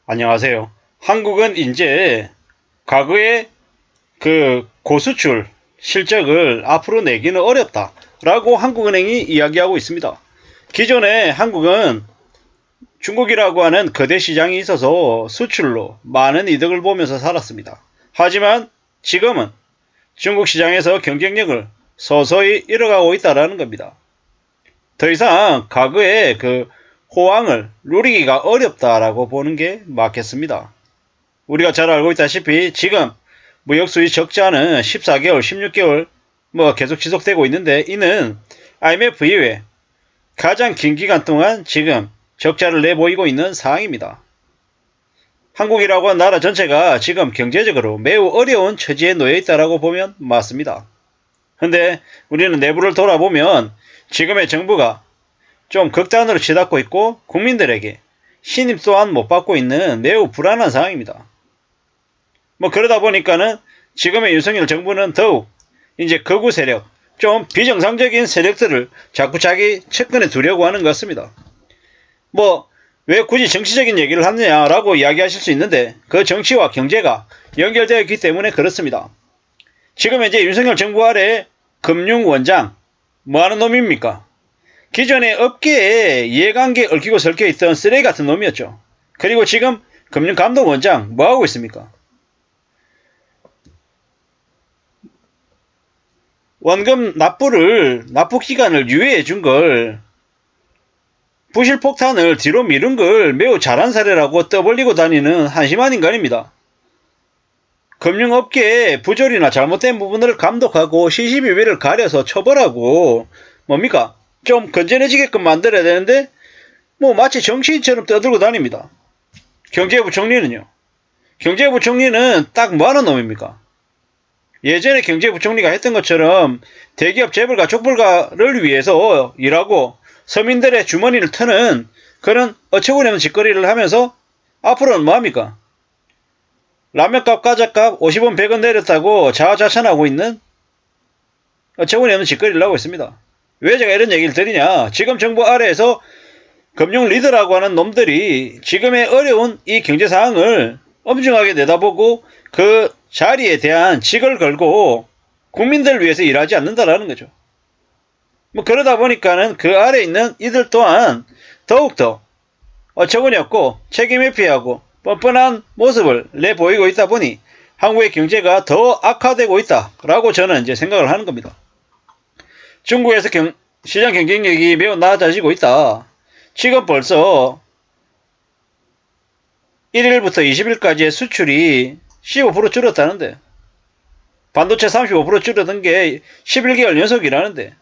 안녕하세요. 한국은 이제 과거의 그 고수출 실적을 앞으로 내기는 어렵다라고 한국은행이 이야기하고 있습니다. 기존에 한국은 중국이라고 하는 거대 시장이 있어서 수출로 많은 이득을 보면서 살았습니다. 하지만 지금은 중국 시장에서 경쟁력을 서서히 잃어가고 있다는 겁니다. 더 이상 과거의 그 호황을 누리기가 어렵다라고 보는 게 맞겠습니다. 우리가 잘 알고 있다시피 지금 무역수지 적자는 14개월, 16개월 계속 지속되고 있는데, 이는 IMF 이후에 가장 긴 기간 동안 지금 적자를 내보이고 있는 상황입니다. 한국이라고 하는 나라 전체가 지금 경제적으로 매우 어려운 처지에 놓여 있다고 보면 맞습니다. 근데 우리는 내부를 돌아보면 지금의 정부가 좀 극단으로 치닫고 있고 국민들에게 신임 또한 못 받고 있는 매우 불안한 상황입니다. 그러다 보니까는 지금의 윤석열 정부는 더욱 이제 극우 세력, 좀 비정상적인 세력들을 자꾸 자기 측근에 두려고 하는 것 같습니다. 왜 굳이 정치적인 얘기를 하느냐라고 이야기하실 수 있는데, 그 정치와 경제가 연결되어 있기 때문에 그렇습니다. 지금 이제 윤석열 정부 아래 금융원장 뭐하는 놈입니까? 기존에 업계에 이해관계 얽히고 설켜 있던 쓰레기 같은 놈이었죠. 그리고 지금 금융감독원장 뭐하고 있습니까? 원금 납부 기간을 유예해 준 걸, 부실폭탄을 뒤로 미룬 걸 매우 잘한 사례라고 떠벌리고 다니는 한심한 인간입니다. 금융업계의 부조리나 잘못된 부분을 감독하고 시시비비를 가려서 처벌하고 뭡니까? 좀 건전해지게끔 만들어야 되는데 마치 정치인처럼 떠들고 다닙니다. 경제부총리는요? 경제부총리는 딱 뭐하는 놈입니까? 예전에 경제부총리가 했던 것처럼 대기업 재벌가 족벌가를 위해서 일하고 서민들의 주머니를 트는 그런 어처구니없는 짓거리를 하면서 앞으로는 뭐합니까? 라면값, 과자값 50원, 100원 내렸다고 자화자찬하고 있는 어처구니없는 짓거리를 하고 있습니다. 왜 제가 이런 얘기를 드리냐? 지금 정부 아래에서 금융 리더라고 하는 놈들이 지금의 어려운 이 경제 상황을 엄중하게 내다보고 그 자리에 대한 직을 걸고 국민들을 위해서 일하지 않는다라는 거죠. 그러다 보니까는 그 아래 있는 이들 또한 더욱더 어처구니없고 책임회피하고 뻔뻔한 모습을 내보이고 있다 보니 한국의 경제가 더 악화되고 있다라고 저는 이제 생각을 하는 겁니다. 중국에서 시장 경쟁력이 매우 낮아지고 있다. 지금 벌써 1일부터 20일까지의 수출이 15% 줄었다는데, 반도체 35% 줄어든 게 11개월 연속이라는데,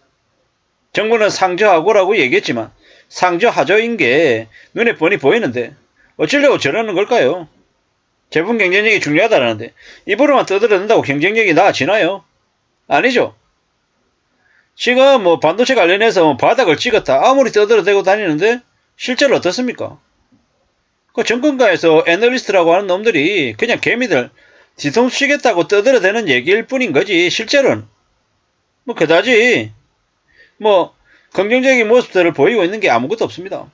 정부는 상저하고라고 얘기했지만 상저하저인 게 눈에 뻔히 보이는데 어쩌려고 저러는 걸까요? 제품 경쟁력이 중요하다라는데 입으로만 떠들어댄다고 경쟁력이 나아지나요? 아니죠. 지금 반도체 관련해서 바닥을 찍었다 아무리 떠들어대고 다니는데 실제로 어떻습니까? 그 정권가에서 애널리스트라고 하는 놈들이 그냥 개미들 뒤통수 치겠다고 떠들어대는 얘기일 뿐인 거지, 실제로는 그다지 긍정적인 모습들을 보이고 있는 게 아무것도 없습니다.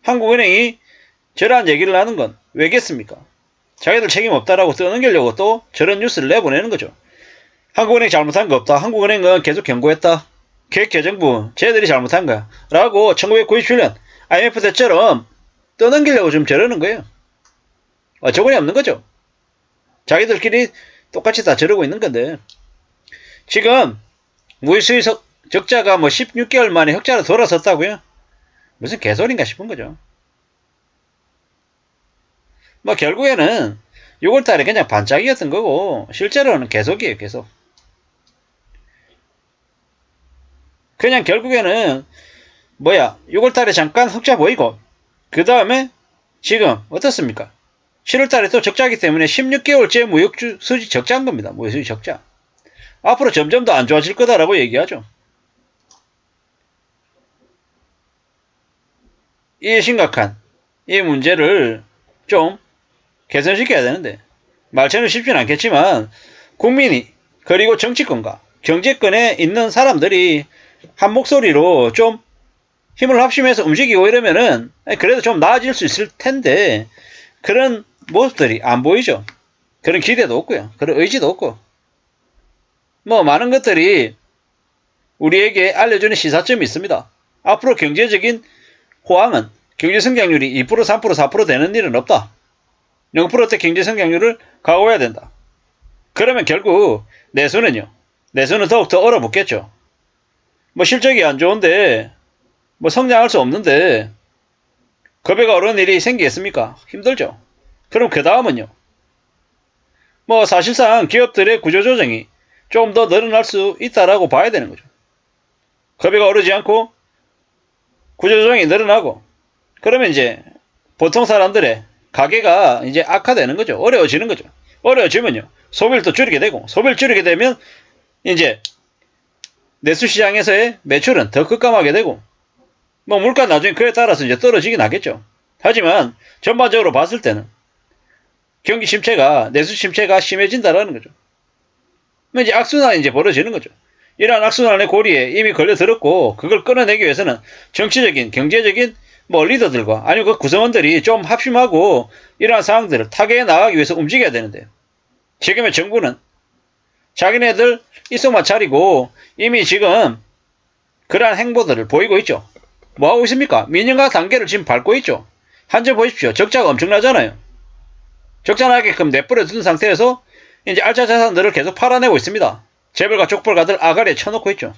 한국은행이 저러한 얘기를 하는 건 왜겠습니까? 자기들 책임 없다라고 떠넘기려고 또 저런 뉴스를 내보내는 거죠. 한국은행이 잘못한 거 없다. 한국은행은 계속 경고했다. 계획재정부 쟤들이 잘못한 거야 라고 1997년 IMF 때처럼 떠넘기려고 좀 저러는 거예요. 어처구니 없는 거죠. 자기들끼리 똑같이 다 저러고 있는 건데, 지금 무이수입 적자가 16개월 만에 흑자로 돌아섰다고요? 무슨 개소리인가 싶은 거죠. 결국에는 6월달에 그냥 반짝이었던 거고 실제로는 계속이에요. 계속. 그냥 결국에는 6월달에 잠깐 흑자 보이고 그 다음에 지금 어떻습니까? 7월달에 또 적자이기 때문에 16개월째 무역수지 적자인 겁니다. 무역수지 적자. 앞으로 점점 더 안 좋아질 거다라고 얘기하죠. 이 심각한 이 문제를 좀 개선시켜야 되는데, 말처럼 쉽지는 않겠지만 국민이 그리고 정치권과 경제권에 있는 사람들이 한 목소리로 좀 힘을 합심해서 움직이고 이러면은 그래도 좀 나아질 수 있을 텐데 그런 모습들이 안 보이죠. 그런 기대도 없고요. 그런 의지도 없고 뭐 많은 것들이 우리에게 알려주는 시사점이 있습니다. 앞으로 경제적인 호황은 경제 성장률이 2%, 3%, 4% 되는 일은 없다. 0%대 경제 성장률을 각오해야 된다. 그러면 결국 내수는요. 내수는 더욱더 얼어붙겠죠. 뭐 실적이 안 좋은데 뭐 성장할 수 없는데 겁에가 오르는 일이 생기겠습니까? 힘들죠. 그럼 그 다음은요. 뭐 사실상 기업들의 구조조정이 좀 더 늘어날 수 있다라고 봐야 되는 거죠. 겁에가 오르지 않고 구조조정이 늘어나고 그러면 이제 보통 사람들의 가게가 이제 악화되는 거죠. 어려워지는 거죠. 어려워지면요. 소비를 또 줄이게 되고 소비를 줄이게 되면 이제 내수시장에서의 매출은 더 급감하게 되고 뭐 물가 나중에 그에 따라서 이제 떨어지긴 하겠죠. 하지만 전반적으로 봤을 때는 경기 침체가 내수 침체가 심해진다라는 거죠. 이제 악순환이 이제 벌어지는 거죠. 이러한 악순환의 고리에 이미 걸려들었고 그걸 끊어내기 위해서는 정치적인 경제적인 뭐 리더들과 아니면 그 구성원들이 좀 합심하고 이러한 상황들을 타개해 나가기 위해서 움직여야 되는데 지금의 정부는 자기네들 입속만 차리고 이미 지금 그러한 행보들을 보이고 있죠. 뭐 하고 있습니까? 민영화 단계를 지금 밟고 있죠. 한점 보십시오. 적자가 엄청나잖아요. 적자 나게끔 내버려 둔 상태에서 이제 알짜 자산들을 계속 팔아내고 있습니다. 재벌가 족벌가들 아가리에 쳐놓고 있죠.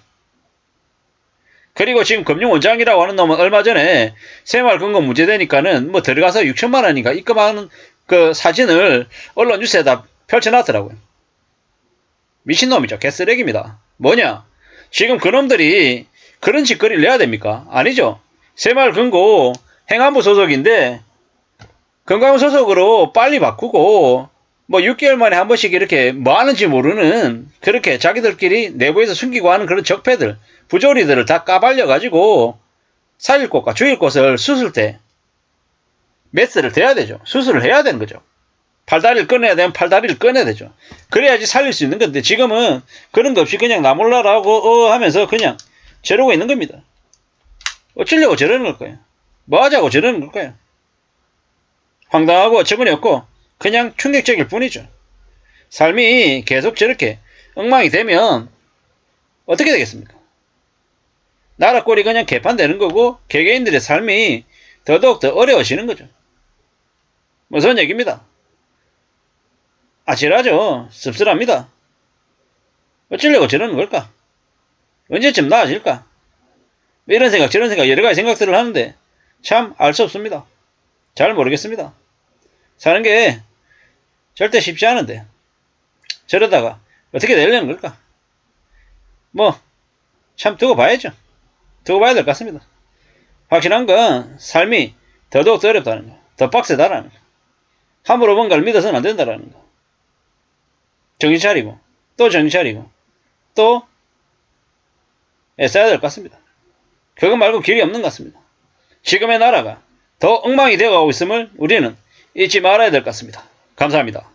그리고 지금 금융원장이라고 하는 놈은 얼마 전에 새마을금고 문제되니까는 뭐 들어가서 6천만 원인가 입금하는 그 사진을 언론 뉴스에다 펼쳐놨더라고요. 미친놈이죠. 개쓰레기입니다. 뭐냐? 지금 그놈들이 그런 짓거리를 내야 됩니까? 아니죠. 새마을금고 행안부 소속인데 건강부 소속으로 빨리 바꾸고 뭐 6개월 만에 한 번씩 이렇게 뭐 하는지 모르는 그렇게 자기들끼리 내부에서 숨기고 하는 그런 적폐들 부조리들을 다 까발려가지고 살릴 곳과 죽일 곳을 수술 때 메스를 대야 되죠. 수술을 해야 되는 거죠. 팔다리를 꺼내야 되면 팔다리를 꺼내야 되죠. 그래야지 살릴 수 있는 건데 지금은 그런 거 없이 그냥 나 몰라라고 하면서 그냥 저러고 있는 겁니다. 어쩌려고 저러는 걸까요? 뭐 하자고 저러는 걸까요? 황당하고 어처구니 없고 그냥 충격적일 뿐이죠. 삶이 계속 저렇게 엉망이 되면 어떻게 되겠습니까? 나라 꼴이 그냥 개판되는 거고 개개인들의 삶이 더더욱 더 어려워지는 거죠. 무슨 얘기입니다. 아찔하죠. 씁쓸합니다. 어쩌려고 저러는 걸까? 언제쯤 나아질까? 이런 생각 저런 생각 여러 가지 생각들을 하는데 참 알 수 없습니다. 잘 모르겠습니다. 사는 게 절대 쉽지 않은데 저러다가 어떻게 되려는 걸까? 뭐 참 두고 봐야죠. 두고 봐야 될 것 같습니다. 확실한 건 삶이 더더욱 더 어렵다는 거, 더 빡세다라는 거, 함부로 뭔가를 믿어서는 안 된다라는 거. 정신 차리고 또 정신 차리고 또 애써야 될 것 같습니다. 그것 말고 길이 없는 것 같습니다. 지금의 나라가 더 엉망이 되어가고 있음을 우리는 잊지 말아야 될 것 같습니다. 감사합니다.